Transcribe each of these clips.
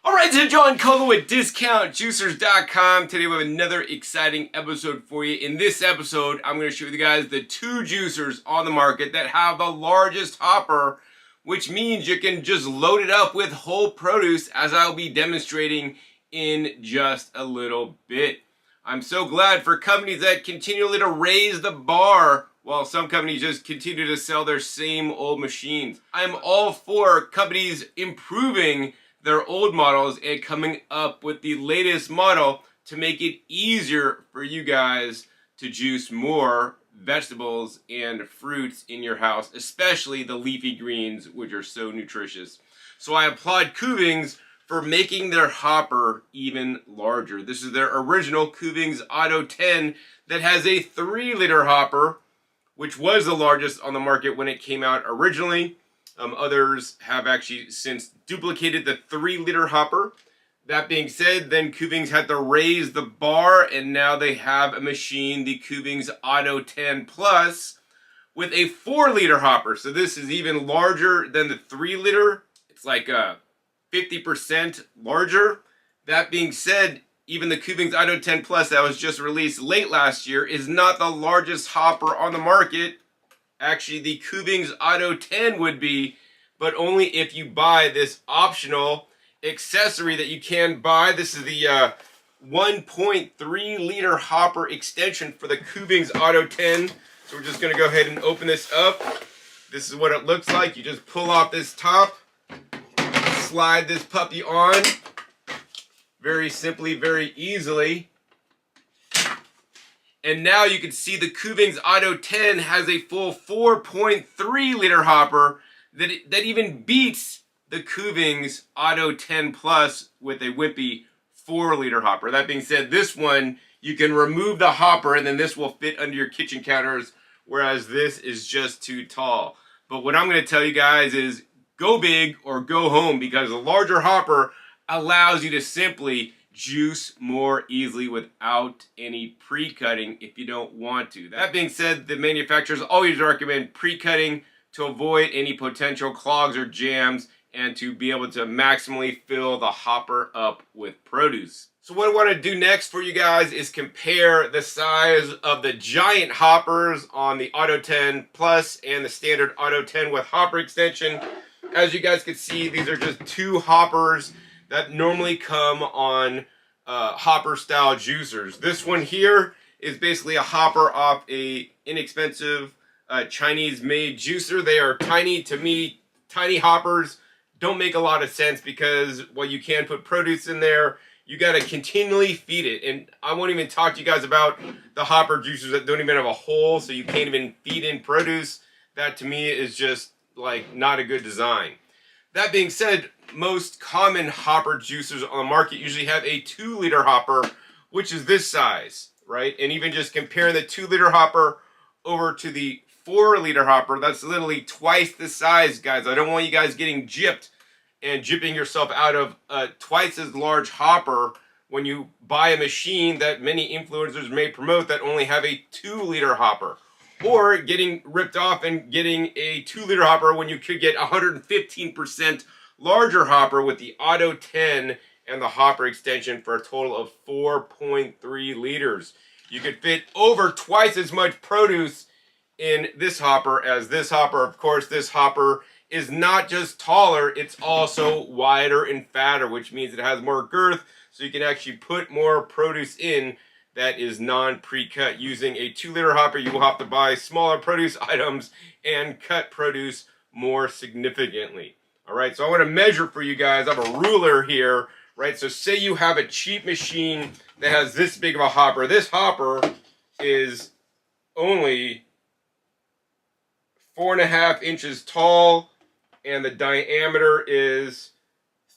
Alright, so John Cullen with DiscountJuicers.com. Today we have another exciting episode for you. In this episode, I'm going to show you guys the two juicers on the market that have the largest hopper, which means you can just load it up with whole produce, as I'll be demonstrating in just a little bit. I'm so glad for companies that continually to raise the bar while some companies just continue to sell their same old machines. I'm all for companies improving their old models and coming up with the latest model to make it easier for you guys to juice more vegetables and fruits in your house, especially the leafy greens, which are so nutritious. So I applaud Kuvings for making their hopper even larger. This is their original Kuvings Auto 10 that has a 3-liter hopper, which was the largest on the market when it came out originally. Others have actually since duplicated the 3-liter hopper. That being said, then Kuvings had to raise the bar, and now they have a machine, the Kuvings Auto10 Plus, with a 4-liter hopper. So this is even larger than the 3-liter. It's like 50% larger. That being said, even the Kuvings Auto10 Plus that was just released late last year is not the largest hopper on the market. Actually, the Kuvings Auto 10 would be, but only if you buy this optional accessory that you can buy. This is the 1.3-liter hopper extension for the Kuvings Auto 10. So we're just going to go ahead and open this up. This is what it looks like. You just pull off this top, slide this puppy on, very simply, very easily. And now you can see the Kuvings Auto 10 has a full 4.3-liter hopper that even beats the Kuvings Auto 10 Plus with a wimpy 4-liter hopper. That being said, this one, you can remove the hopper and then this will fit under your kitchen counters, whereas this is just too tall. But what I'm going to tell you guys is go big or go home, because the larger hopper allows you to simply juice more easily without any pre-cutting if you don't want to. That being said, the manufacturers always recommend pre-cutting to avoid any potential clogs or jams and to be able to maximally fill the hopper up with produce. So what I want to do next for you guys is compare the size of the giant hoppers on the Auto 10 Plus and the standard Auto 10 with hopper extension. As you guys can see, these are just two hoppers that normally come on hopper style juicers. This one here is basically a hopper off a inexpensive Chinese made juicer. They are tiny. To me, tiny hoppers don't make a lot of sense, because while you can put produce in there, you got to continually feed it. And I won't even talk to you guys about the hopper juicers that don't even have a hole, so you can't even feed in produce. That to me is just like not a good design. That being said, most common hopper juicers on the market usually have a 2-liter hopper, which is this size, right? And even just comparing the 2-liter hopper over to the 4-liter hopper, that's literally twice the size, guys. I don't want you guys getting gypped and gypping yourself out of a twice as large hopper when you buy a machine that many influencers may promote that only have a 2-liter hopper. Or getting ripped off and getting a 2-liter hopper when you could get 115% larger hopper with the Auto 10 and the hopper extension for a total of 4.3 liters. You could fit over twice as much produce in this hopper as this hopper. Of course, this hopper is not just taller, it's also wider and fatter, which means it has more girth, so you can actually put more produce in that is non-pre-cut. Using a 2-liter hopper, you will have to buy smaller produce items and cut produce more significantly. All right, so I want to measure for you guys. I have a ruler here, right? So say you have a cheap machine that has this big of a hopper. This hopper is only 4.5 inches tall, and the diameter is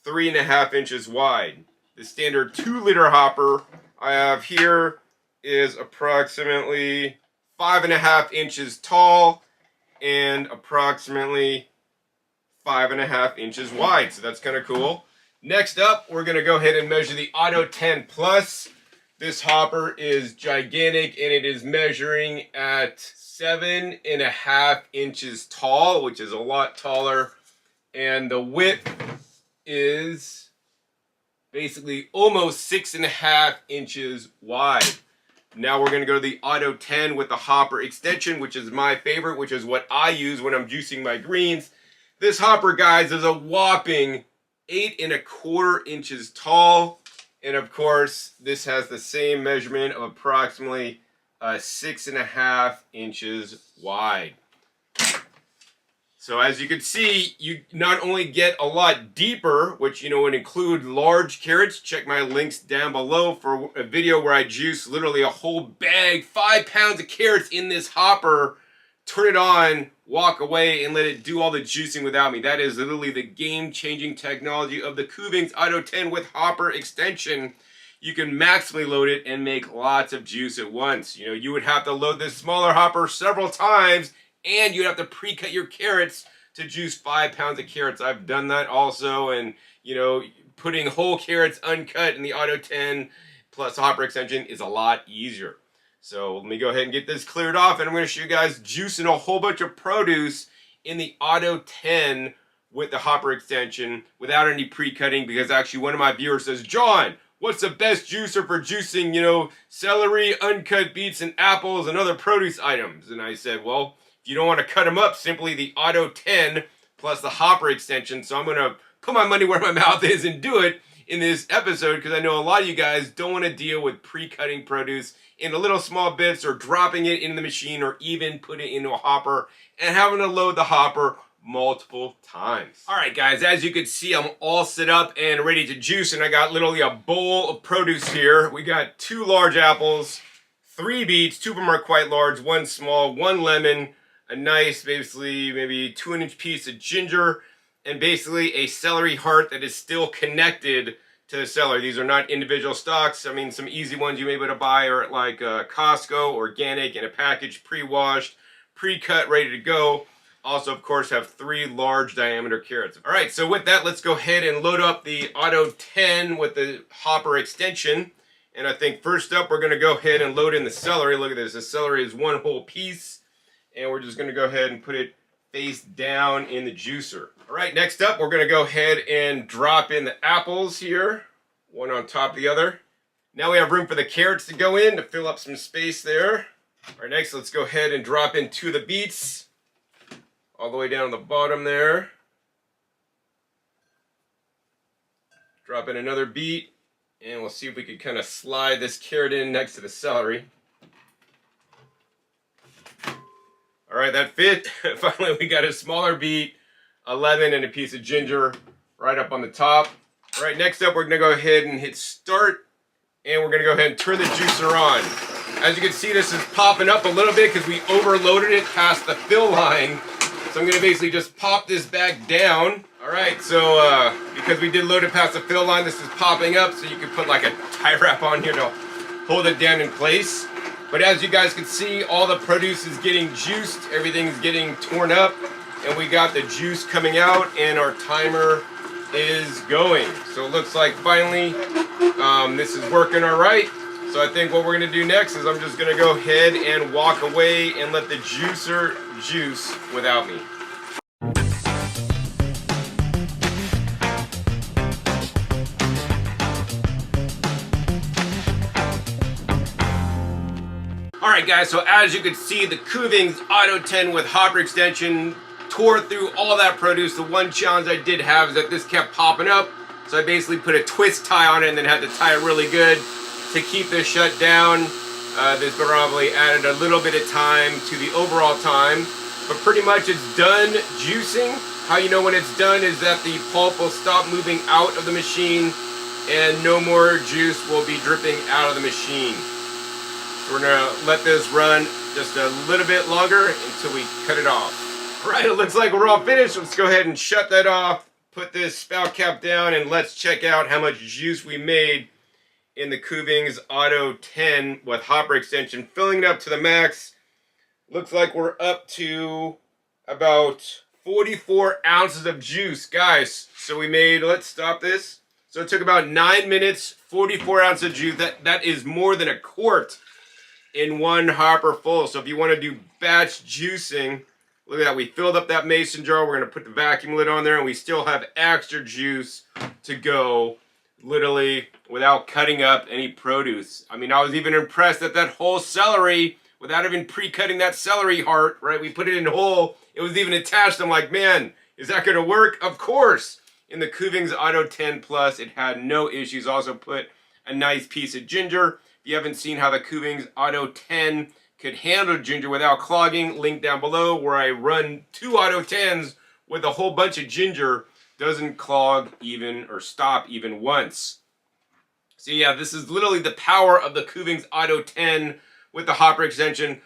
3.5 inches wide. The standard 2-liter hopper I have here is approximately 5.5 inches tall and approximately 5.5 inches wide. So that's kind of cool. Next up, we're going to go ahead and measure the Auto 10 Plus. This hopper is gigantic and it is measuring at 7.5 inches tall, which is a lot taller. And the width is basically almost 6.5 inches wide. Now we're going to go to the Auto 10 with the hopper extension, which is my favorite, which is what I use when I'm juicing my greens. This hopper, guys, is a whopping 8.25 inches tall. And of course, this has the same measurement of approximately 6.5 inches wide. So as you can see, you not only get a lot deeper, which would include large carrots. Check my links down below for a video where I juice literally a whole bag, 5 pounds of carrots in this hopper, turn it on, walk away, and let it do all the juicing without me. That is literally the game-changing technology of the Kuvings Auto 10 with hopper extension. You can maximally load it and make lots of juice at once. You would have to load this smaller hopper several times, and you'd have to pre-cut your carrots to juice 5 pounds of carrots. I've done that also, and putting whole carrots uncut in the Auto 10 plus hopper extension is a lot easier. So let me go ahead and get this cleared off, and I'm going to show you guys juicing a whole bunch of produce in the Auto 10 with the hopper extension without any pre-cutting, because actually one of my viewers says, John, what's the best juicer for juicing, celery, uncut beets, and apples, and other produce items? And I said, well, if you don't want to cut them up, simply the Auto 10 plus the hopper extension. So I'm going to put my money where my mouth is and do it in this episode, because I know a lot of you guys don't want to deal with pre-cutting produce into little small bits or dropping it in the machine or even putting it into a hopper and having to load the hopper multiple times. All right, guys, as you can see, I'm all set up and ready to juice, and I got literally a bowl of produce here. We got 2 large apples, 3 beets, 2 of them are quite large, 1 small, 1 lemon, a nice, basically maybe 2-inch piece of ginger, and basically a celery heart that is still connected to the celery. These are not individual stalks. I mean, some easy ones you may be able to buy are at like Costco, organic, in a package, pre-washed, pre-cut, ready to go. Also, of course, have 3 large diameter carrots. All right, so with that, let's go ahead and load up the Auto 10 with the hopper extension. And I think first up, we're gonna go ahead and load in the celery. Look at this, the celery is 1 whole piece. And we're just gonna go ahead and put it face down in the juicer. All right, next up, we're gonna go ahead and drop in the apples here, one on top of the other. Now we have room for the carrots to go in to fill up some space there. All right, next, let's go ahead and drop in 2 of the beets, all the way down the bottom there. Drop in another beet, and we'll see if we can kind of slide this carrot in next to the celery. All right, that fit. Finally, we got a smaller beet, a lemon, and a piece of ginger right up on the top. All right, next up, we're gonna go ahead and hit start, and we're gonna go ahead and turn the juicer on. As you can see, this is popping up a little bit because we overloaded it past the fill line. So I'm gonna basically just pop this back down. All right, so because we did load it past the fill line, this is popping up, so you can put like a tie wrap on here to hold it down in place. But as you guys can see, all the produce is getting juiced, everything's getting torn up, and we got the juice coming out, and our timer is going. So it looks like finally this is working all right. So I think what we're gonna do next is I'm just gonna go ahead and walk away and let the juicer juice without me. Alright guys, so as you can see, the Kuvings Auto 10 with hopper extension tore through all that produce. The one challenge I did have is that this kept popping up, so I basically put a twist tie on it and then had to tie it really good to keep this shut down. This probably added a little bit of time to the overall time, but pretty much it's done juicing. How you know when it's done is that the pulp will stop moving out of the machine and no more juice will be dripping out of the machine. We're gonna let this run just a little bit longer until we cut it off. All right, it looks like we're all finished. Let's go ahead and shut that off, put this spout cap down, and let's check out how much juice we made in the Kuvings Auto 10 with hopper extension, filling it up to the max. Looks like we're up to about 44 ounces of juice, guys. So we made, let's stop this. So it took about 9 minutes, 44 ounces of juice. That is more than a quart in one hopper full. So if you want to do batch juicing, look at that. We filled up that mason jar. We're going to put the vacuum lid on there, and we still have extra juice to go, literally without cutting up any produce. I mean, I was even impressed that whole celery, without even pre-cutting that celery heart, right? We put it in whole. It was even attached. I'm like, man, is that going to work? Of course. In the Kuvings Auto 10 Plus, it had no issues. Also put a nice piece of ginger. If you haven't seen how the Kuvings Auto 10 could handle ginger without clogging, link down below where I run 2 Auto 10s with a whole bunch of ginger. Doesn't clog even or stop even once. So yeah, this is literally the power of the Kuvings Auto 10 with the hopper extension.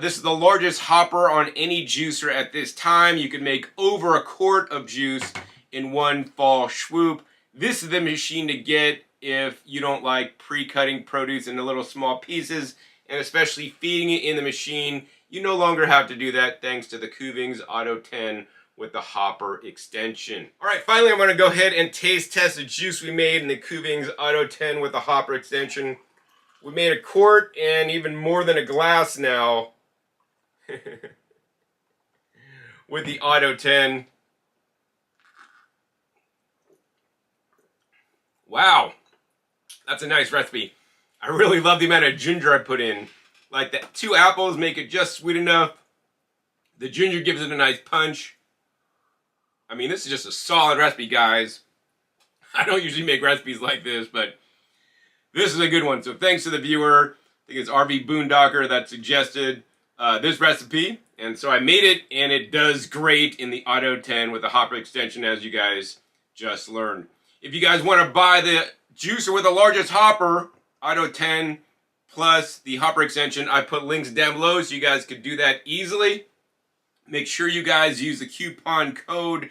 This is the largest hopper on any juicer at this time. You can make over a quart of juice in one fall swoop. This is the machine to get if you don't like pre-cutting produce into little small pieces, and especially feeding it in the machine. You no longer have to do that thanks to the Kuvings Auto 10 with the hopper extension. All right, finally I'm gonna go ahead and taste test the juice we made in the Kuvings Auto 10 with the hopper extension. We made a quart and even more than a glass now with the Auto 10. Wow, that's a nice recipe. I really love the amount of ginger I put in. Like that 2 apples make it just sweet enough. The ginger gives it a nice punch. I mean, this is just a solid recipe, guys. I don't usually make recipes like this, but this is a good one. So thanks to the viewer, I think it's RV Boondocker that suggested this recipe. And so I made it, and it does great in the Auto 10 with the hopper extension, as you guys just learned. If you guys want to buy the juicer with the largest hopper, Auto 10 plus the hopper extension, I put links down below so you guys could do that easily. Make sure you guys use the coupon code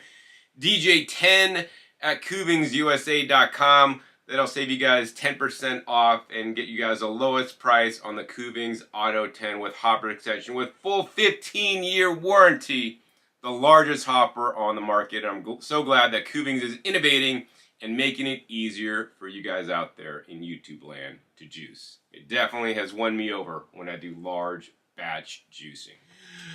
DJ10 at kuvingsusa.com. That'll save you guys 10% off and get you guys the lowest price on the Kuvings Auto 10 with hopper extension with full 15-year warranty, the largest hopper on the market. I'm so glad that Kuvings is innovating and making it easier for you guys out there in YouTube land to juice. It definitely has won me over when I do large batch juicing.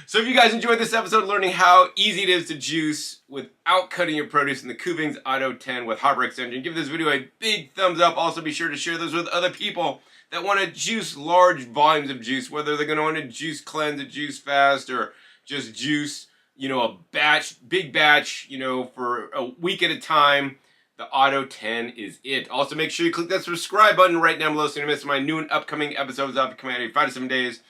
So if you guys enjoyed this episode learning how easy it is to juice without cutting your produce in the Kuvings Auto 10 with hopper extension, give this video a big thumbs up. Also be sure to share this with other people that want to juice large volumes of juice, whether they're going to want to juice cleanse, a juice fast, or just juice, you know, a batch, big batch, you know, for a week at a time. The Auto 10 is it. Also, make sure you click that subscribe button right down below so you don't miss my new and upcoming episodes. I'll be coming out every 5 to 7 days.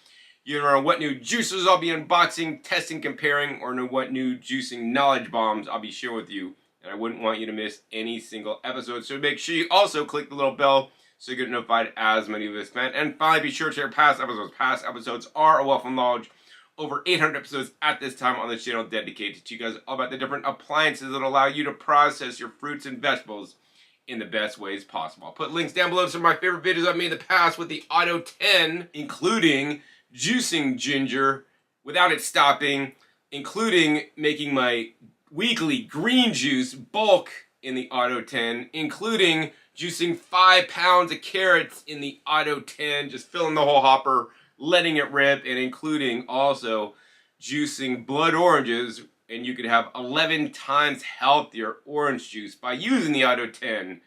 You don't know what new juicers I'll be unboxing, testing, comparing, or know what new juicing knowledge bombs I'll be sharing with you. And I wouldn't want you to miss any single episode. So make sure you also click the little bell so you get notified as many of this event. And finally, be sure to share past episodes. Past episodes are a wealth of knowledge. Over 800 episodes at this time on the channel dedicated to you guys all about the different appliances that allow you to process your fruits and vegetables in the best ways possible. I'll put links down below to some of my favorite videos I've made in the past with the Auto 10, including juicing ginger without it stopping, including making my weekly green juice bulk in the Auto 10, including juicing 5 pounds of carrots in the Auto 10, just filling the whole hopper, letting it rip, and including also juicing blood oranges, and you could have 11 times healthier orange juice by using the Auto 10.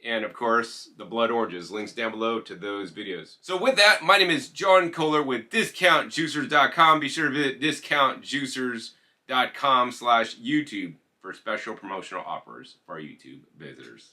And of course, the blood oranges, links down below to those videos. So with that, my name is John Kohler with DiscountJuicers.com. Be sure to visit DiscountJuicers.com/YouTube for special promotional offers for our YouTube visitors.